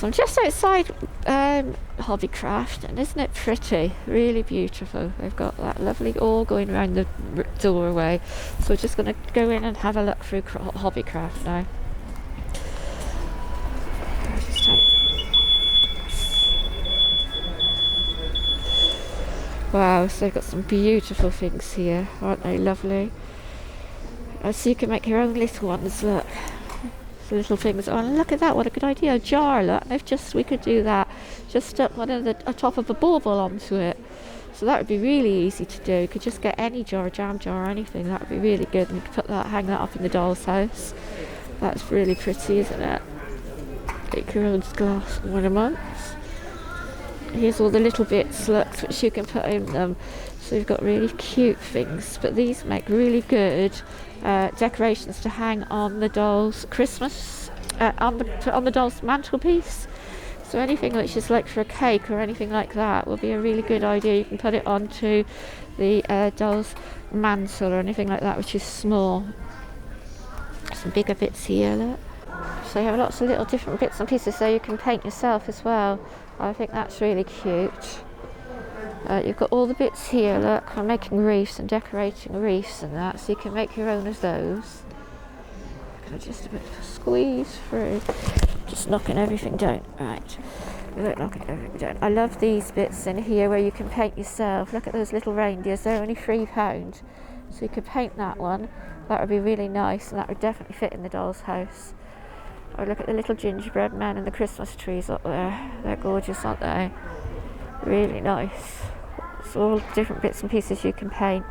So I'm just outside Hobbycraft, and isn't it pretty? Really beautiful. They've got that lovely all going around the doorway. So we're just going to go in and have a look through Hobbycraft now. Wow, so they've got some beautiful things here, aren't they lovely? So you can make your own little ones, look. The little things. Oh, look at that, what a good idea. A jar, look. We could do that. Just stuck one of the top of a bauble onto it. So that would be really easy to do. You could just get any jar, jam jar or anything. That would be really good. And you could hang that up in the doll's house. That's really pretty, isn't it? Make your own glass ornaments. Here's all the little bits, look, which you can put in them. So you've got really cute things, but these make really good decorations to hang on the doll's Christmas, on the doll's mantelpiece. So anything which is like for a cake or anything like that will be a really good idea. You can put it onto the doll's mantle or anything like that, which is small. Some bigger bits here, look. So you have lots of little different bits and pieces, so you can paint yourself as well. I think that's really cute. You've got all the bits here, look, for making wreaths and decorating wreaths and that, so you can make your own of those. Just a bit of a squeeze through, just knocking everything down. Right, without knocking everything down. I love these bits in here where you can paint yourself. Look at those little reindeers, they're only £3, so you could paint that one. That would be really nice, and that would definitely fit in the doll's house. Oh, look at the little gingerbread men and the Christmas trees up there. They're gorgeous, aren't they? Really nice. It's all different bits and pieces you can paint.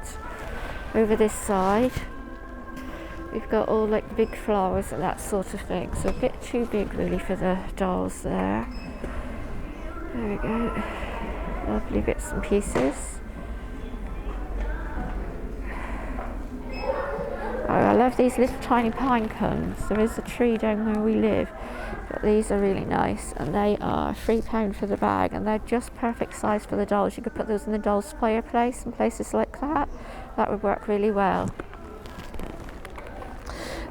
Over this side, we've got all like big flowers and that sort of thing. So a bit too big really for the dolls there. There we go. Lovely bits and pieces. Oh, I love these little tiny pine cones. There is a tree down where we live, but these are really nice, and they are £3 for the bag, and they're just perfect size for the dolls. You could put those in the doll's fireplace and places like that. That would work really well.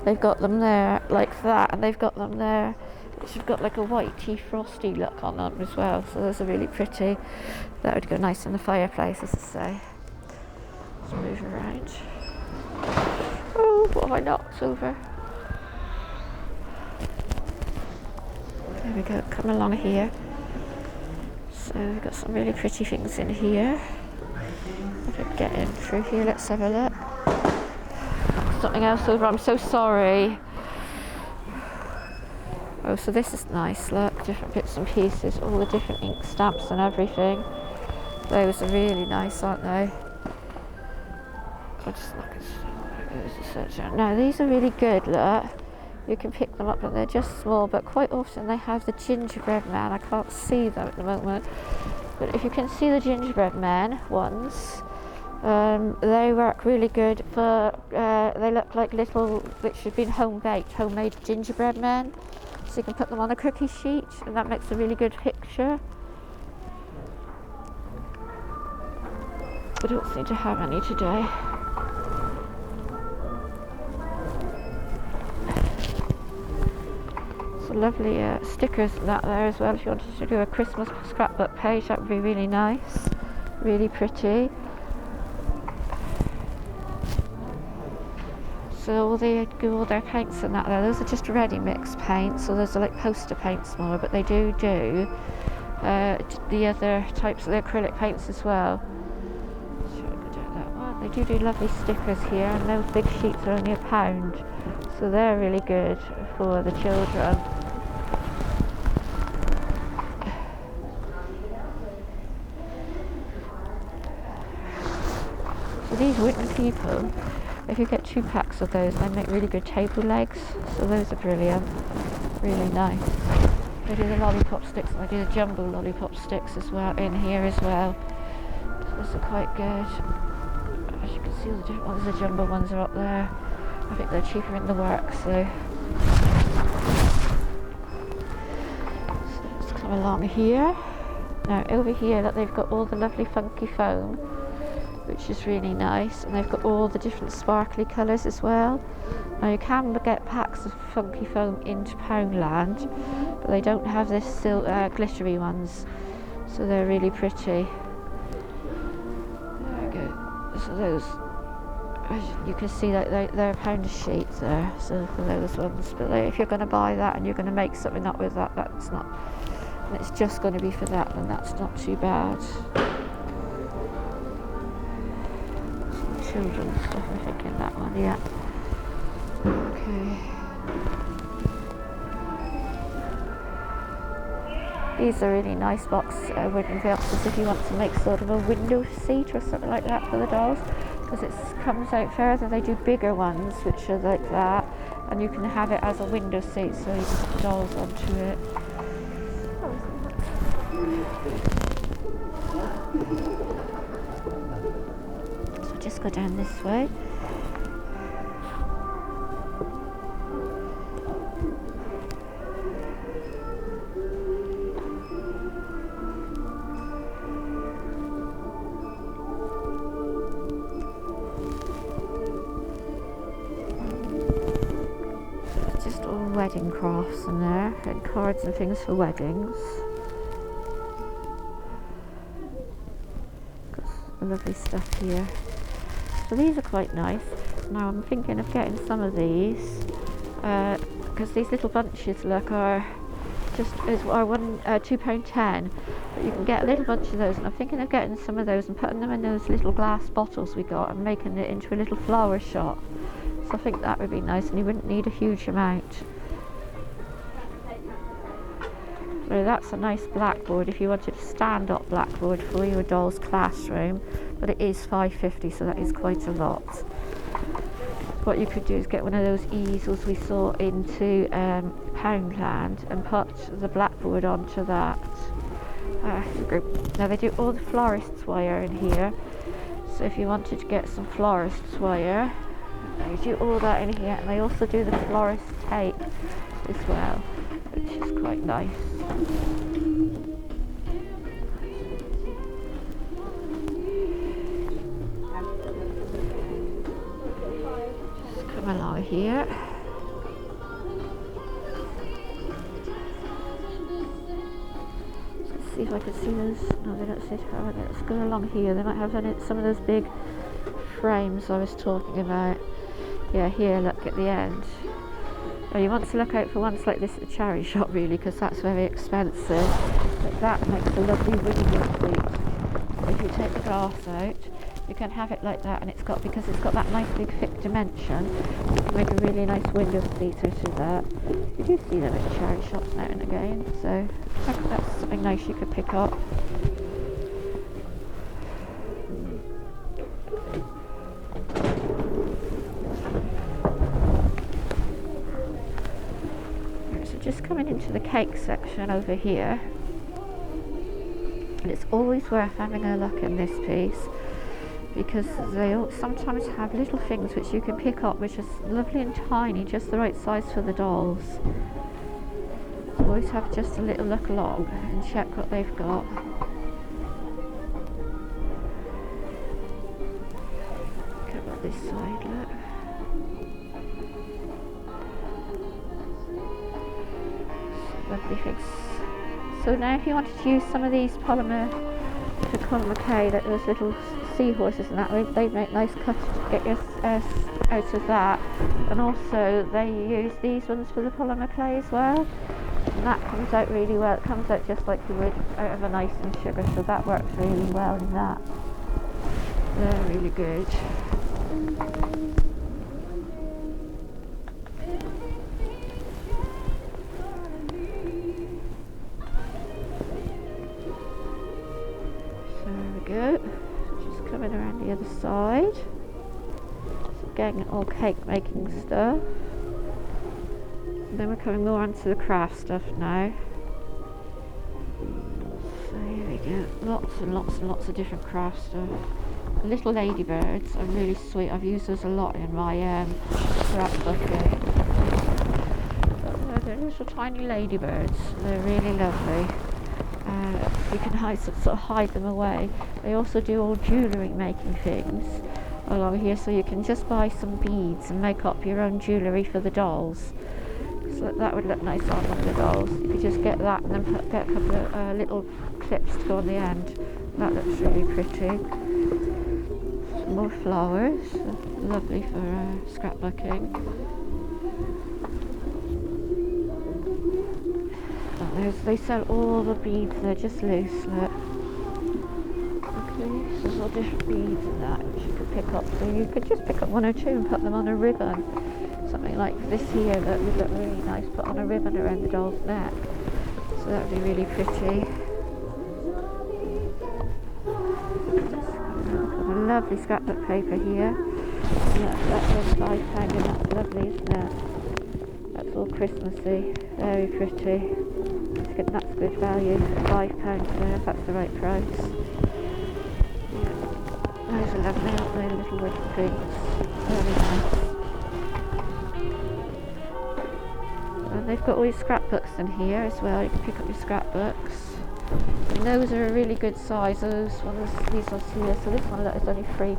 They've got them there like that, and they've got them there which have got like a whitey frosty look on them as well, so those are really pretty. That would go nice in the fireplace, as I say. Let's move around. Oh, what have I knocked over? There we go, come along here. So we've got some really pretty things in here. If I can get in through here, let's have a look. Something else over, I'm so sorry. Oh, so this is nice, look, different bits and pieces, all the different ink stamps and everything. Those are really nice, aren't they? I'll just look at now, these are really good, look. You can pick them up, and they're just small, but quite often they have the gingerbread man. I can't see them at the moment, but if you can see the gingerbread man ones, they work really good for, they look like little, which have been homemade gingerbread men. So you can put them on a cookie sheet, and that makes a really good picture. I don't seem to have any today. Lovely stickers and that there as well. If you wanted to do a Christmas scrapbook page, that would be really nice, really pretty. So they do all their paints and that there. Those are just ready mixed paints, so those are like poster paints more, but they do the other types of the acrylic paints as well. They do lovely stickers here, and those big sheets are only £1, so they're really good for the children. So these wooden people, if you get 2 packs of those, they make really good table legs, so those are brilliant, really nice. They do the lollipop sticks, and they do the jumbo lollipop sticks as well in here as well. So those are quite good. As you can see, all the different ones, the jumbo ones are up there. I think they're cheaper in the works, so come along here. Now over here, look, they've got all the lovely funky foam which is really nice, and they've got all the different sparkly colours as well. Now you can get packs of funky foam into Poundland, but they don't have this glittery ones, so they're really pretty. There we go. So those, you can see that they're £1 a sheet there, so for those ones. But if you're going to buy that and you're going to make something up with that, that's not, and it's just going to be for that, then that's not too bad. Some children's stuff, I think, in that one, yeah. Okay. These are really nice box wooden boxes if you want to make sort of a window seat or something like that for the dolls, because it comes out further. They do bigger ones which are like that, and you can have it as a window seat, so you can put the dolls onto it. So just go down this way. Wedding crafts in there, and cards and things for weddings. Got some lovely stuff here. So these are quite nice. Now I'm thinking of getting some of these because these little bunches, look, are £2.10, but you can get a little bunch of those, and I'm thinking of getting some of those and putting them in those little glass bottles we got and making it into a little flower shop. So I think that would be nice, and you wouldn't need a huge amount. So that's a nice blackboard if you wanted a stand-up blackboard for your doll's classroom, but it is £5.50, so that is quite a lot. What you could do is get one of those easels we saw into Poundland and put the blackboard onto that. Now they do all the florist's wire in here, so if you wanted to get some florist's wire, they do all that in here, and they also do the florist tape as well, which is quite nice. Just come along here. Let's see if I can see those. No, they don't sit. Let's go along here. They might have some of those big frames I was talking about. Yeah, here, look at the end. Oh, you want to look out for ones like this at the charity shop, really, because that's very expensive. But that makes a lovely window seat. If you take the glass out, you can have it like that, and because it's got that nice big thick dimension, you can make a really nice window seat out of that. You do see them at the charity shops now and again, so I think that's something nice you could pick up. Just coming into the cake section over here, and it's always worth having a look in this piece, because they sometimes have little things which you can pick up which is lovely and tiny, just the right size for the dolls. Always have just a little look along and check what they've got. Look at this side, look. Lovely things. So now if you wanted to use some of these polymer clay, that those little seahorses and that, they make nice cuts to get your out of that, and also they use these ones for the polymer clay as well, and that comes out really well. It comes out just like you would out of an icing sugar, so that works really well in that. They're really good. Just coming around the other side, so getting all cake making stuff. And then we're coming more onto the craft stuff now. So here we go, lots and lots and lots of different craft stuff. Little ladybirds are really sweet. I've used those a lot in my craft bucket. They're little tiny ladybirds. They're really lovely. You can sort of hide them away. They also do all jewellery making things along here, so you can just buy some beads and make up your own jewellery for the dolls. So that would look nice on one of the dolls. You could just get that and then get a couple of little clips to go on the end. That looks really pretty. Some more flowers, lovely for scrapbooking. They sell all the beads, they're just loose, look. Okay, so there's all different beads and that which you could pick up. So you could just pick up one or two and put them on a ribbon. Something like this here that would look really nice, put on a ribbon around the doll's neck. So that would be really pretty. Got a lovely scrapbook paper here. Yeah, that's only £5 and that's lovely, isn't it? That's all Christmassy, very pretty. That's good value, £5 there, if that's the right price. Yeah. Those are lovely, aren't they, the little wooden things. Very nice. And they've got all your scrapbooks in here as well, you can pick up your scrapbooks. And those are a really good size, these ones here, so this one is only £3.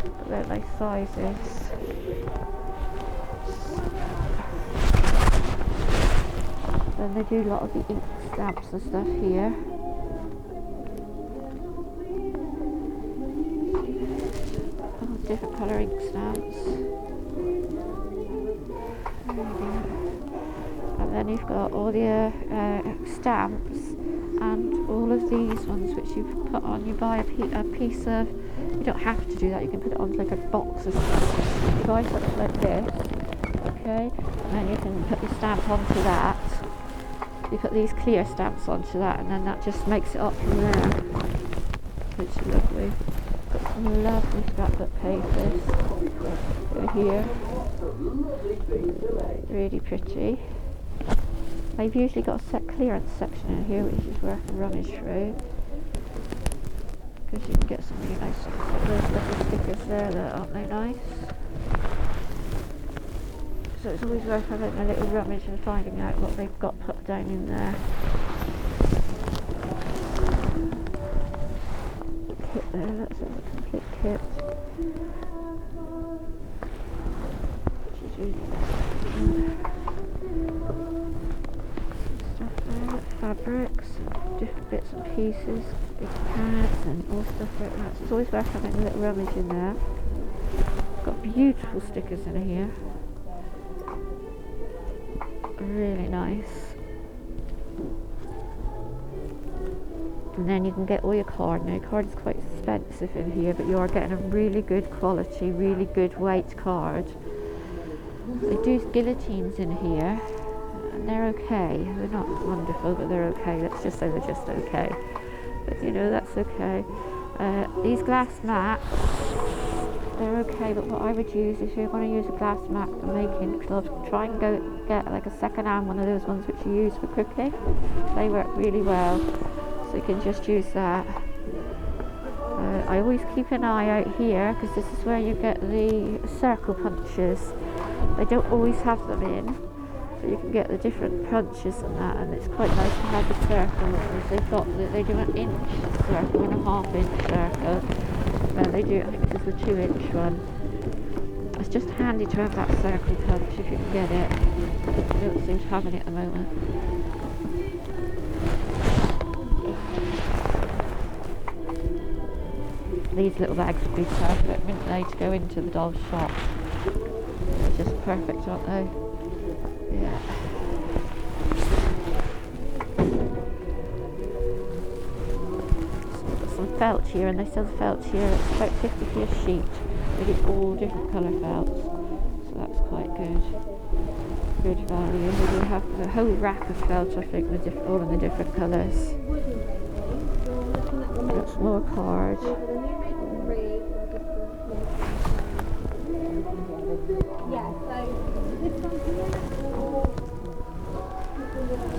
But they're nice sizes. Then they do a lot of the ink stamps and stuff here. Oh, different colour ink stamps. And then you've got all the stamps and all of these ones which you put on. You buy a piece of, you don't have to do that, you can put it on like a box of stuff. You buy something like this, okay, and then you can put the stamp onto that. You put these clear stamps onto that and then that just makes it up from there, which is lovely. Got some lovely scrapbook papers over here, really pretty. They've usually got a set clearance section in here which is worth a rummage through, because you can get some really nice those little stickers there, that aren't they nice? So it's always worth having a little rummage and finding out what they've got put down in there. Kit there, that's a complete kit. Stuff there, fabrics, different bits and pieces, big pads and all stuff like that. So it's always worth having a little rummage in there. Got beautiful stickers in here. Really nice. And then you can get all your card. Now, your card is quite expensive in here, but you are getting a really good quality, really good weight card. They do guillotines in here, and they're okay. They're not wonderful, but they're okay. Let's just say they're just okay. But you know, that's okay. These glass mats, they're okay, but what I would use, if you're going to use a glass mat for making clubs, try and go get like a second-hand one of those ones which you use for cooking. They work really well, so you can just use that. I always keep an eye out here, because this is where you get the circle punches. They don't always have them in, so you can get the different punches and that, and it's quite nice to have the circle. They do an inch circle and a half-inch circle. They do, I think this is the 2-inch one. It's just handy to have that circle punch if you can get it. I don't seem to have any at the moment. These little bags would be perfect, wouldn't they, to go into the doll's shop. They're just perfect, aren't they? Yeah. Felt here, and they sell the felt here. It's about 50p a sheet. They do all different colour felts, so that's quite good. Good value. They do have a whole rack of felt, I think, with all in the different colours. That's more card.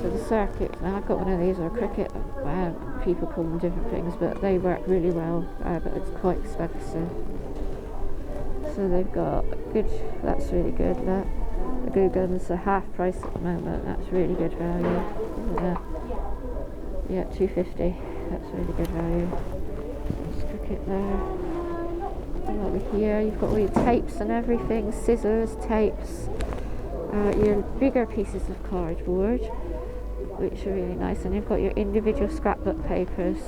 So the circuit, now I've got one of these, or a cricket, people call them different things, but they work really well, but it's quite expensive. So they've got good, that's really good, that. The glue guns are half price at the moment, that's really good value. Yeah. Yeah, 250. That's really good value. Stick it there. And over here you've got all your tapes and everything, scissors, tapes, your bigger pieces of cardboard, which are really nice, and you've got your individual scrapbook papers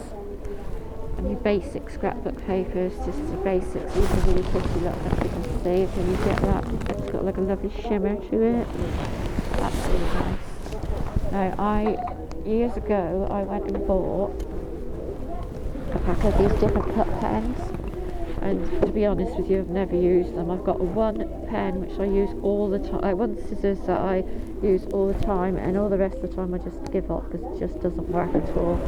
and your basic scrapbook papers, just the basics. These are really pretty, look, as you can see, so you get that, it's got like a lovely shimmer to it. That's really nice. Now, years ago I went and bought a pack of these different cut pens, and to be honest with you, I've never used them. I've got one pen which I use all the time, one scissors that I use all the time, and all the rest of the time I just give up because it just doesn't work at all.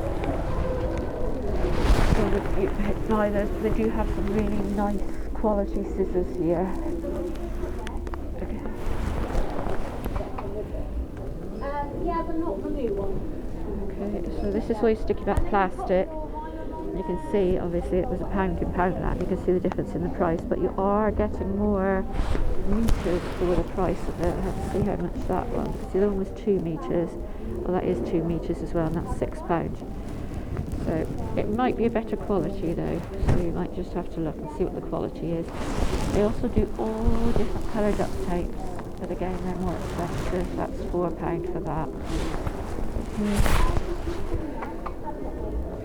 So you buy those, they do have some really nice quality scissors here. Okay. Yeah, but not the new one. Okay, so this is where you stick that plastic. You can see, obviously, it was £1 in Poundland. You can see the difference in the price, but you are getting more meters for the price of it. I have to see how much that one, because the other one was 2 meters. Well, that is 2 meters as well, and that's £6. So it might be a better quality though, so you might just have to look and see what the quality is. They also do all different colour duct tapes, but again, they're more expensive. That's £4 for that.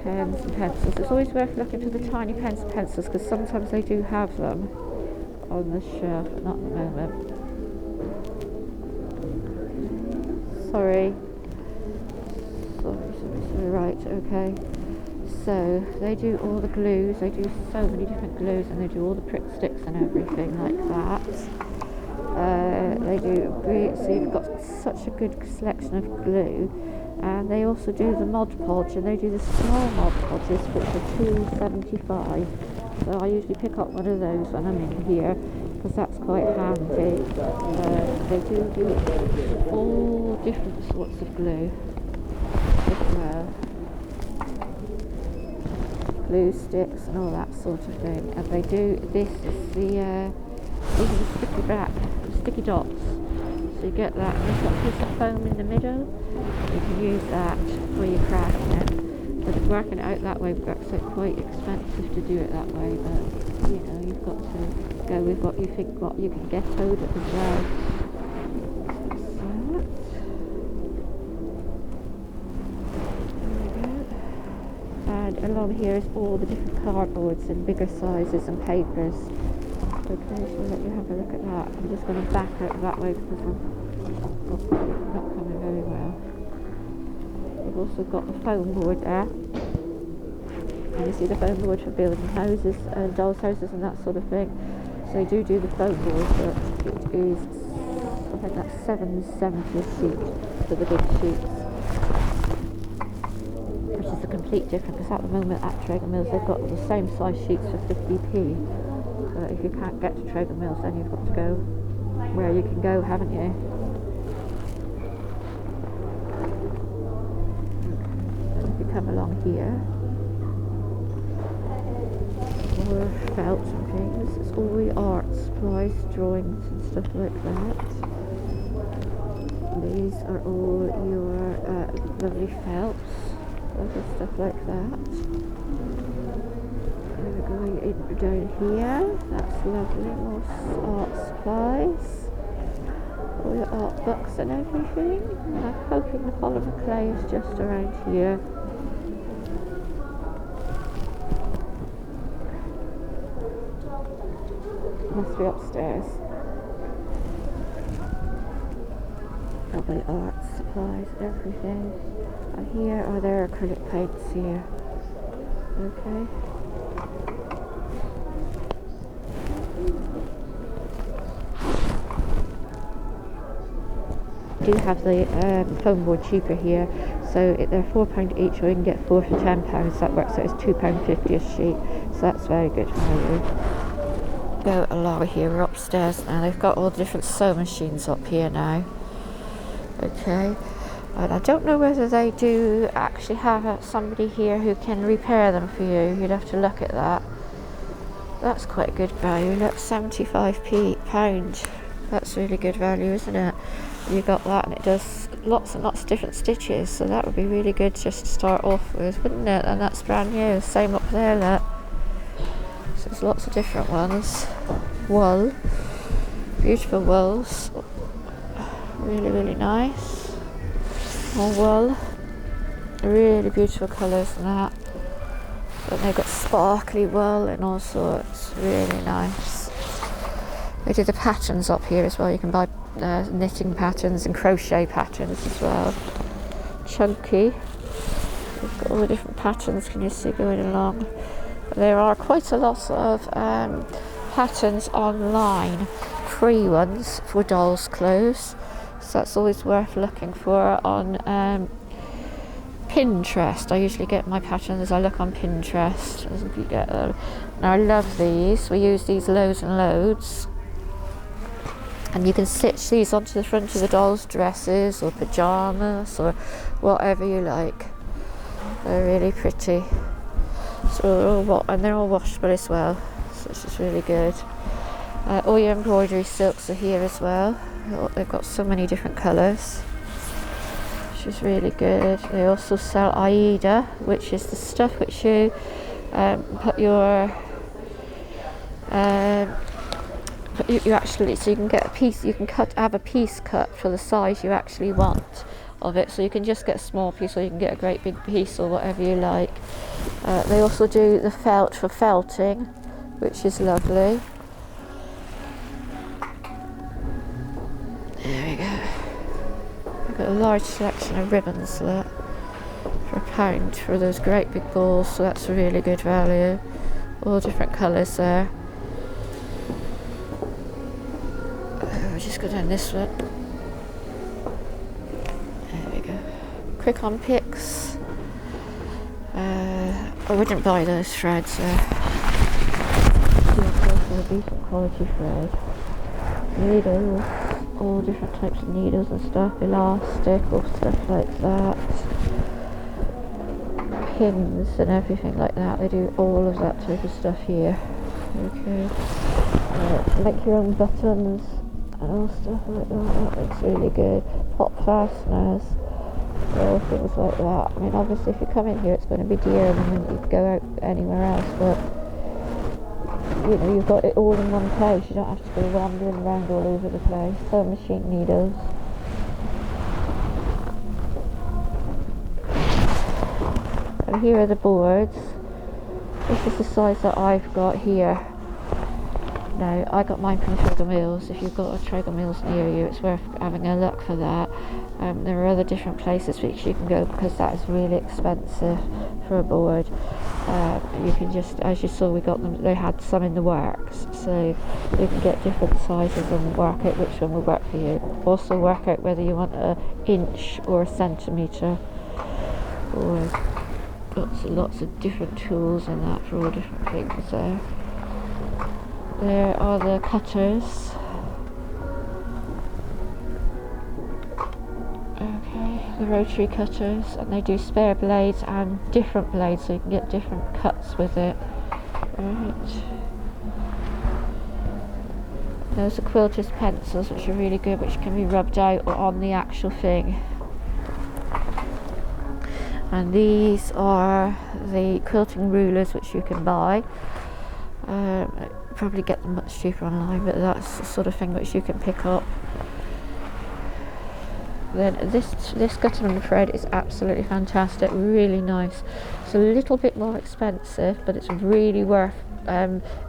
Pens and pencils. It's always worth looking for the tiny pens and pencils, because sometimes they do have them on the shelf, but not at the moment. Sorry, right, okay. So they do all the glues, they do so many different glues, and they do all the prick sticks and everything like that. They do, so you've got such a good selection of glue. And they also do the Mod Podge, and they do the small Mod Podges, which are $2.75. So I usually pick up one of those when I'm in here, because that's quite handy. They do all different sorts of glue as well. Glue sticks and all that sort of thing. And they do, this is these are the sticky dots. So you get that, and there's got a piece of foam in the middle. You can use that for your crafting it. But working it out that way works out quite expensive to do it that way, but you know, you've got to go with what you think what you can get out of it as well. And along here is all the different cardboards in bigger sizes and papers. Okay, so I'll let you have a look at that. I'm just going to back out that way because I'm not coming very well. We've also got the foam board there. And you see the foam board for building houses and dolls' houses and that sort of thing. So they do the foam board, but it is, I think that's $7.70 a sheet for the big sheets. Which is a complete difference, because at the moment at Traeger Mills they've got the same size sheets for 50p. But if you can't get to Traeger Mills, then you've got to go where you can go, haven't you? If you come along here, more felt and things. It's all the art supplies, drawings and stuff like that. These are all your lovely felts, lovely stuff like that. We're going in down here. That's lovely. More art supplies. All your art books and everything. And I'm hoping the polymer clay is just around here. Must be upstairs. Lovely art supplies, everything. And here are their acrylic paints here. Okay. Do have the foam board cheaper here, so they're £4 each, or you can get 4 for £10. That works out as £2.50 a sheet, so that's very good value. Go along here, we're upstairs now. They've got all the different sewing machines up here now. Okay, and I don't know whether they do actually have somebody here who can repair them for you. You'd have to look at that. That's quite good value. Look, £75 pound That's really good value, isn't it? You got that, and it does lots and lots of different stitches, so that would be really good just to start off with, wouldn't it? And that's brand new. Same up there, look. So there's lots of different ones. Wool, beautiful wools, really, really nice. More wool, really beautiful colours and that. But they've got sparkly wool and all sorts, really nice. They do the patterns up here as well. You can buy knitting patterns and crochet patterns as well. Chunky. They've got all the different patterns, can you see, going along. There are quite a lot of patterns online, free ones for dolls' clothes. So that's always worth looking for on Pinterest. I usually get my patterns, I look on Pinterest as you get them. Now I love these. We use these loads and loads. And you can stitch these onto the front of the dolls' dresses or pyjamas or whatever you like. They're really pretty. So they're all washable as well. So it's just really good. All your embroidery silks are here as well. They've got so many different colours. She's really good. They also sell Aida, which is the stuff which you put your you actually, so you can get a piece, you can have a piece cut for the size you actually want of it, so you can just get a small piece or you can get a great big piece or whatever you like. They also do the felt for felting, which is lovely. There we go. I've got a large selection of ribbons there for £1 for those great big balls, so that's really good value. All different colours there. I'll just go down this one. There we go. Quick on picks. I wouldn't buy those threads there. You have to go for a decent quality thread. Needles, all different types of needles and stuff, elastic or stuff like that. Pins and everything like that. They do all of that type of stuff here. Okay. Make your own buttons and all stuff like that. That looks really good. Pop fasteners, all things like that. I mean, obviously if you come in here it's going to be dearer than when you go out anywhere else, but you know, you've got it all in one place. You don't have to go wandering around all over the place. Sewing machine needles. And here are the boards. This is the size that I've got here. Now, I got mine from Traeger Mills. If you've got a Traeger Mills near you, it's worth having a look for that. There are other different places which you can go because that is really expensive for a board. You can just, as you saw, we got them, they had some in the works, so you can get different sizes and work out which one will work for you. Also work out whether you want an inch or a centimetre, or lots of different tools and that for all different things there. There are the cutters. Okay, the rotary cutters, and they do spare blades and different blades, so you can get different cuts with it. Right. Those are quilter's pencils, which are really good, which can be rubbed out or on the actual thing. And these are the quilting rulers, which you can buy. Probably get them much cheaper online, but that's the sort of thing which you can pick up. Then this Gutterman thread is absolutely fantastic, really nice. It's a little bit more expensive, but it's really worth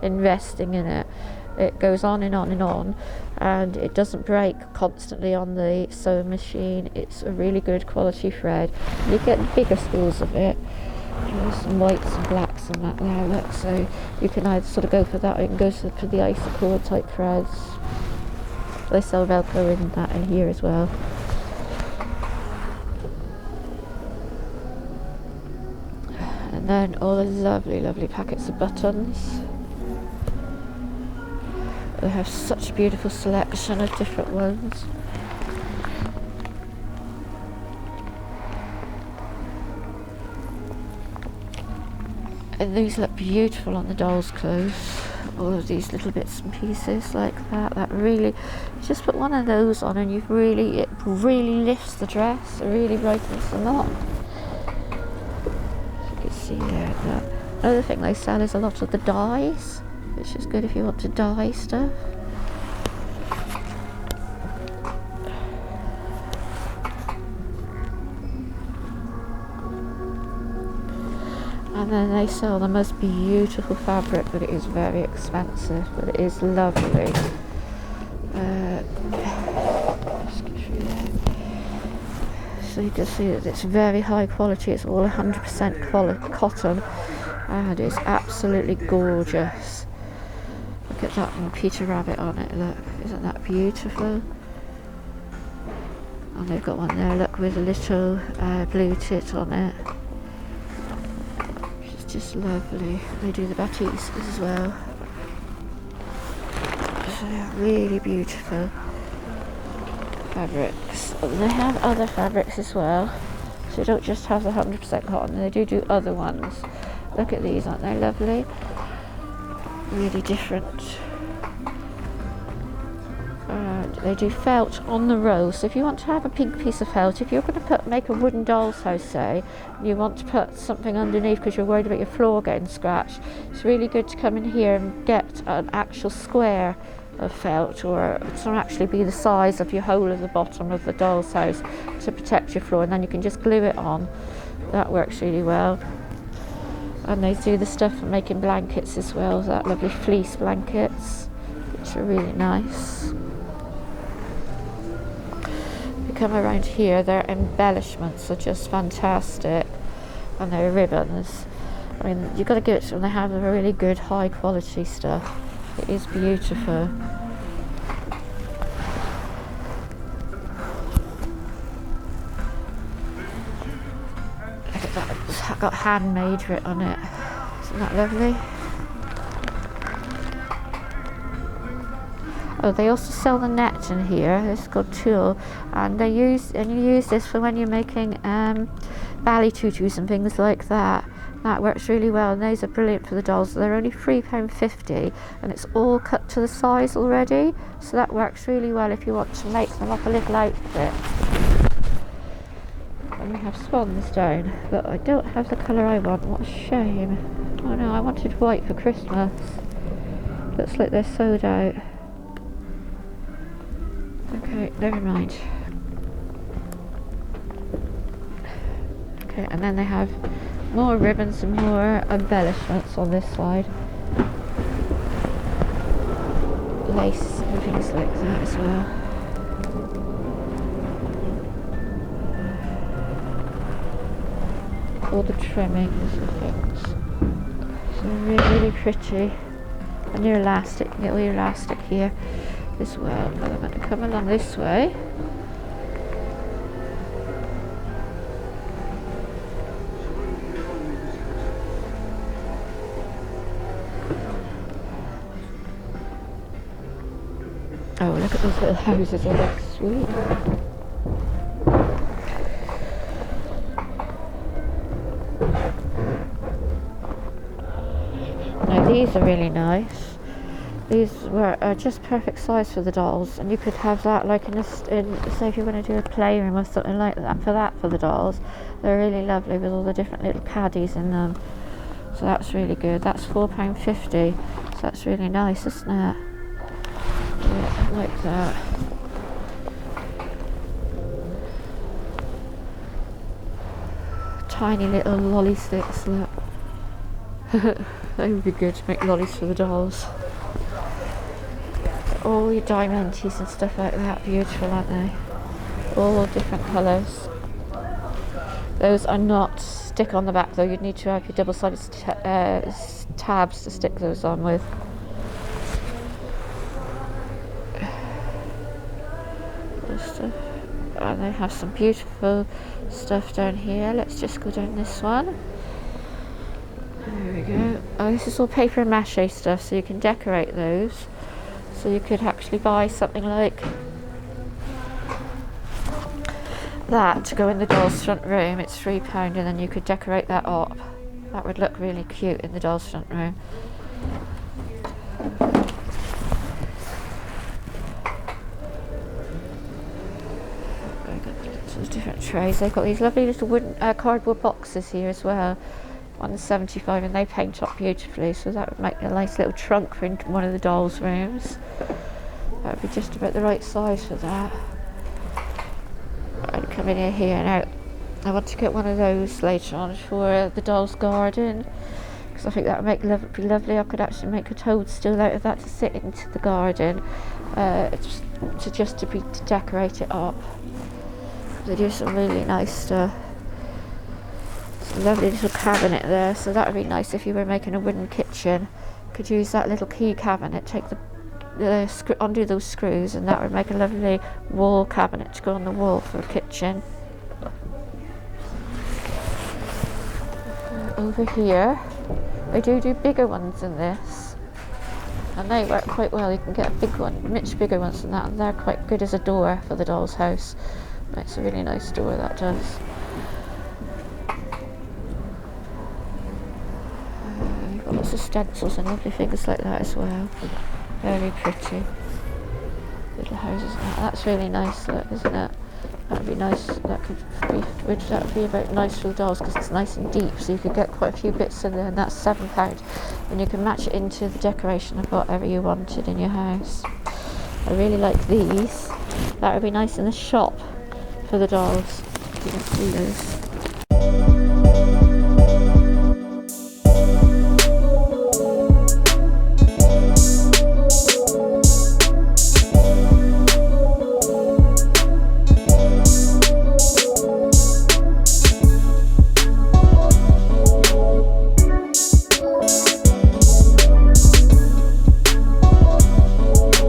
investing in it. It goes on and on and on, and it doesn't break constantly on the sewing machine. It's a really good quality thread. You get bigger spools of it. There's some whites and blacks and that there, look, so you can either sort of go for that or you can go for the icicle type threads. They sell Velcro in that in here as well. And then all the lovely, lovely packets of buttons. They have such a beautiful selection of different ones. And these look beautiful on the doll's clothes. all of these little bits and pieces like that. That really, you just put one of those on and it really lifts the dress. It really brightens them up. As you can see there, that. Another thing they sell is a lot of the dyes, which is good if you want to dye stuff. And then they sell the most beautiful fabric, but it is very expensive, but it is lovely. Let's get through there. So you can see that it's very high quality. It's all 100% cotton, and it's absolutely gorgeous. Look at that one, Peter Rabbit on it. Look, isn't that beautiful? And they've got one there. Look, with a little blue tit on it. Just lovely. They do the batiks as well. So yeah, really beautiful fabrics. And they have other fabrics as well. So you don't just have the 100% cotton. They do other ones. Look at these, aren't they lovely? Really different. They do felt on the row. So if you want to have a pink piece of felt, if you're going to make a wooden doll's house, say, and you want to put something underneath because you're worried about your floor getting scratched, it's really good to come in here and get an actual square of felt, or it will actually be the size of your hole of the bottom of the doll's house to protect your floor, and then you can just glue it on. That works really well. And they do the stuff for making blankets as well, that lovely fleece blankets, which are really nice. Come around here, their embellishments are just fantastic, and their ribbons. I mean, you've got to give it to them. They have a really good high quality stuff. It is beautiful. Look at that, it's got handmade writ on it. Isn't that lovely? Oh, they also sell the net in here. It's called tulle, and you use this for when you're making ballet tutus and things like that. That works really well, and those are brilliant for the dolls. They're only £3.50, and it's all cut to the size already, so that works really well if you want to make them up a little outfit. And we have swans down, but I don't have the colour I want. What a shame. Oh no, I wanted white for Christmas. Looks like they're sold out. Okay, never mind. Okay, and then they have more ribbons and more embellishments on this side. Lace and things like that as well. All the trimmings and things. So really pretty. And your elastic, you get all your elastic here as well. But I'm going to come along this way. Oh, look at those little houses, they look sweet. Now these are really nice. These were just perfect size for the dolls, and you could have that like say if you're going to do a playroom or something like that for the dolls. They're really lovely with all the different little caddies in them. So that's really good. That's £4.50. So that's really nice, isn't it? Yeah, like that. Tiny little lolly sticks. Look. They would be good to make lollies for the dolls. All your diamantes and stuff like that, beautiful, aren't they? All different colours. Those are not stick on the back though. You'd need to have your double-sided tabs to stick those on with. And they have some beautiful stuff down here. Let's just go down this one. There we go. Oh, this is all paper and mache stuff, so you can decorate those. So you could actually buy something like that to go in the doll's front room. It's £3, and then you could decorate that up. That would look really cute in the doll's front room. So different trays. They've got these lovely little wooden cardboard boxes here as well. One's 75 and they paint up beautifully, so that would make a nice little trunk for one of the dolls' rooms. That would be just about the right size for that. I'd come in here now. I want to get one of those later on for the doll's garden, because I think that would be lovely. I could actually make a toadstool out of that to sit into the garden, to decorate it up. They do some really nice stuff. It's a lovely little cabinet there, so that would be nice if you were making a wooden kitchen. Could use that little key cabinet, take undo those screws, and that would make a lovely wall cabinet to go on the wall for a kitchen. Over here, they do bigger ones than this, and they work quite well. You can get a big one, much bigger ones than that, and they're quite good as a door for the doll's house. Makes a really nice door, that does. You've got lots of stencils and lovely things like that as well. Very pretty little houses. That's really nice, look, isn't it? That would be nice. That would be about nice for the dolls, because it's nice and deep, so you could get quite a few bits in there, and that's £7. And you can match it into the decoration of whatever you wanted in your house. I really like these. That would be nice in the shop for the dolls. You can see those.